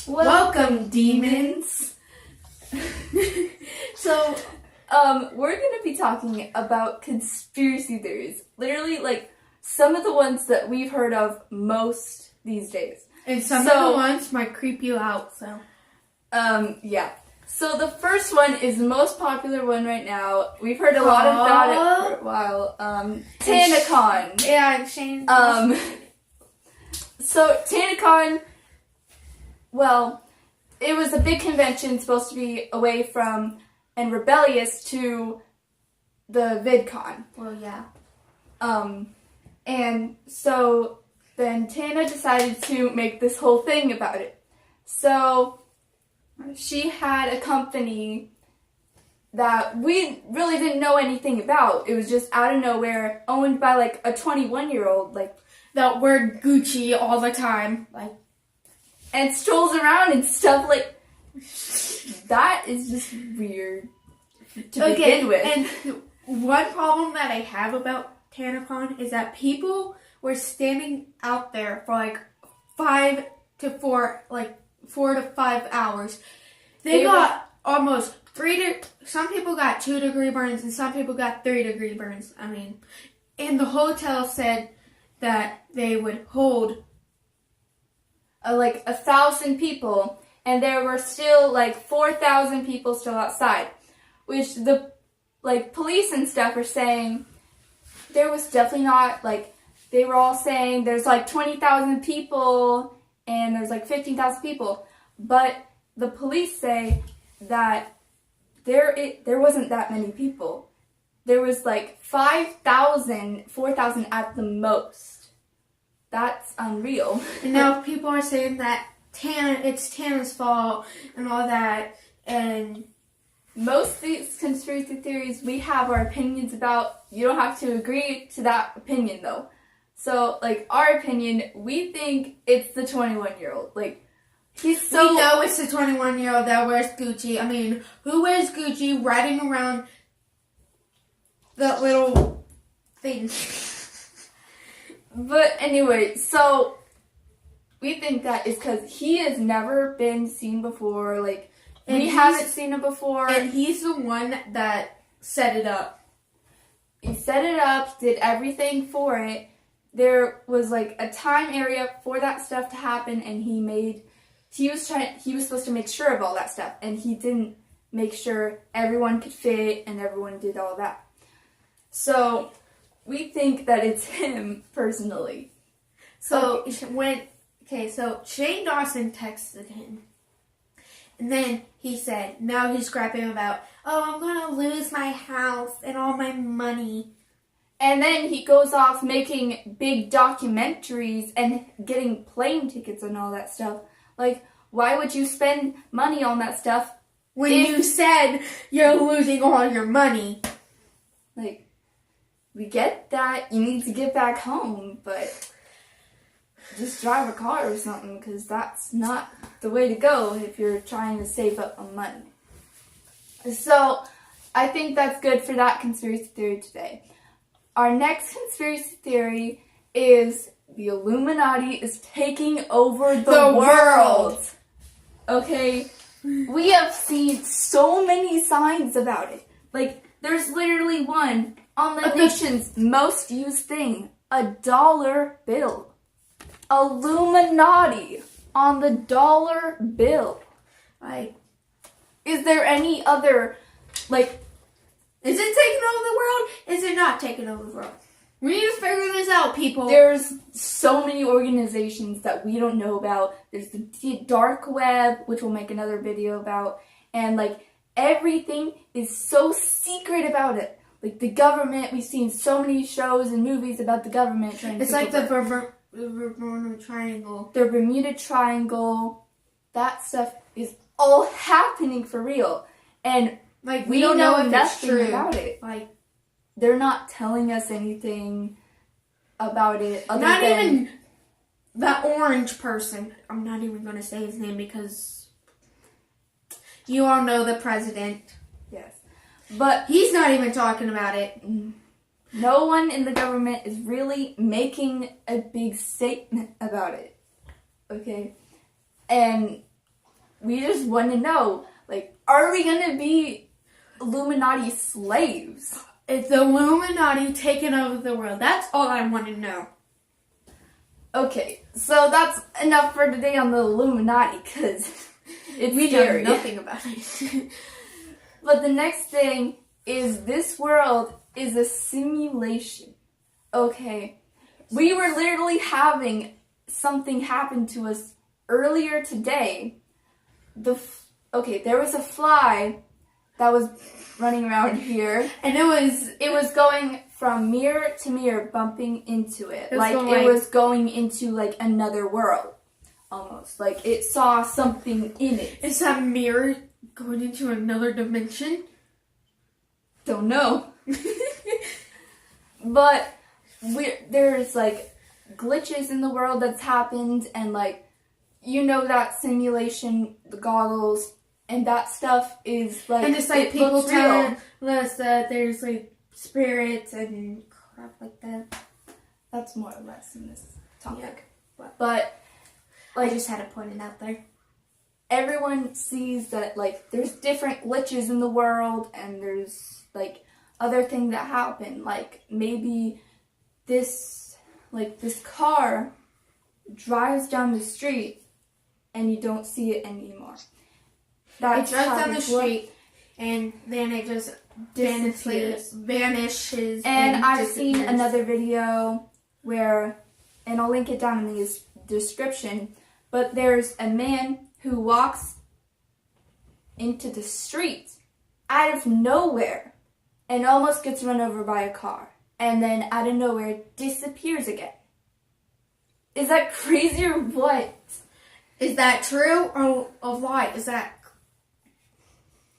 Welcome, demons! So, we're gonna be talking about conspiracy theories. Literally, like, some of the ones that we've heard of most these days. And some of the ones might creep you out, so. Yeah. So the first one is the most popular one right now. We've heard a lot about it for a while. TanaCon. Yeah, and Shane. So TanaCon, well, it was a big convention supposed to be away from and rebellious to the VidCon. Well, yeah. And so then Tana decided to make this whole thing about it. So she had a company that we really didn't know anything about. It was just out of nowhere, owned by like a 21-year-old, like, that wear Gucci all the time, like, and strolls around and stuff. Like, that is just weird to begin with. And one problem that I have about TanaCon is that people were standing out there for like 4 to 5 hours. They got almost some people got 2-degree burns and some people got 3-degree burns. I mean, and the hotel said that they would hold like 1,000 people, and there were still like 4,000 people still outside, which the police and stuff are saying there was definitely not, like, they were all saying there's like 20,000 people and there's like 15,000 people, but the police say that there wasn't that many people. There was like 5,000, 4,000 at the most. That's unreal. And now people are saying that it's Tana's fault and all that, and most of these conspiracy theories we have our opinions about. You don't have to agree to that opinion though. So, like, our opinion, we think it's the 21-year-old. Like, he's so... We know it's the 21-year-old that wears Gucci. I mean, who wears Gucci riding around that little thing? But anyway, so we think that is because he has never been seen before. Like, and we haven't seen him before. And he's the one that set it up. He set it up, did everything for it. There was like a time area for that stuff to happen, and he was supposed to make sure of all that stuff, and he didn't make sure everyone could fit and everyone did all that. So we think that it's him personally. So Shane Dawson texted him. And then he said, now he's scrapping about, I'm going to lose my house and all my money. And then he goes off making big documentaries and getting plane tickets and all that stuff. Like, why would you spend money on that stuff when you said you're losing all your money? Like, we get that you need to get back home, but just drive a car or something, because that's not the way to go if you're trying to save up on money. So, I think that's good for that conspiracy theory today. Our next conspiracy theory is the Illuminati is taking over the world. Okay? We have seen so many signs about it. Like, there's literally one on the nation's most used thing, a dollar bill. Illuminati on the dollar bill. Like, is there any other, like, is it taking over the world? Is it not taking over the world? We need to figure this out, people. There's so many organizations that we don't know about. There's the dark web, which we'll make another video about. And, like, everything is so secret about it. Like, the government, we've seen so many shows and movies about the government trying to... It's like the Bermuda Triangle. The Bermuda Triangle. That stuff is all happening for real. And, like, we don't know nothing true about it. Like, they're not telling us anything about it. Not even that orange person. I'm not even going to say his name because you all know the president. Yes. But he's not even talking about it. No one in the government is really making a big statement about it. Okay? And we just want to know, like, are we gonna be Illuminati slaves? It's the Illuminati taking over the world. That's all I want to know. Okay, so that's enough for today on the Illuminati, because we know nothing about it. But the next thing is this world is a simulation. Okay, we were literally having something happen to us earlier today. There was a fly that was running around here, and it was going from mirror to mirror, bumping into it. It was going into like another world, almost. Like it saw something in it. Is that mirror going into another dimension? Don't know. But there's like glitches in the world that's happened, and like, you know, that simulation, the goggles, and that stuff is like, and it's like it people looks telling us that there's like spirits and crap like that. That's more or less in this topic. Yeah. But I just had to point it out there. Everyone sees that like there's different glitches in the world, and there's like other things that happen. Like maybe this car drives down the street and you don't see it anymore. It drives down the street and then it just vanishes. And I've seen another video where, and I'll link it down in the description, but there's a man who walks into the street out of nowhere and almost gets run over by a car, and then out of nowhere disappears again. Is that crazy or what? Is that true or a lie? Is that...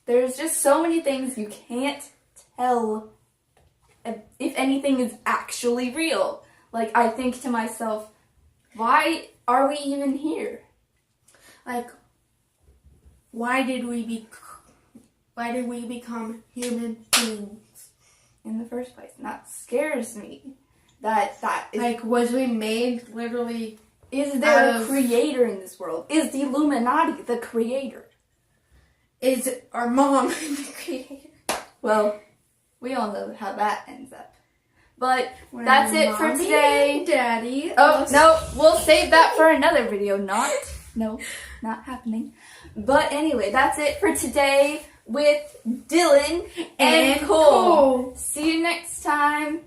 There's just so many things you can't tell if anything is actually real. Like, I think to myself, why are we even here? Like, why did we become human beings in the first place? And that scares me. That is... Like, was we made literally... Is there a creator in this world? Is the Illuminati the creator? Is our mom the creator? Well, we all know how that ends up. But that's it for today. Daddy. Oh, no, we'll save that for another video. Not happening. But anyway, that's it for today with Dylan and Cole. See you next time.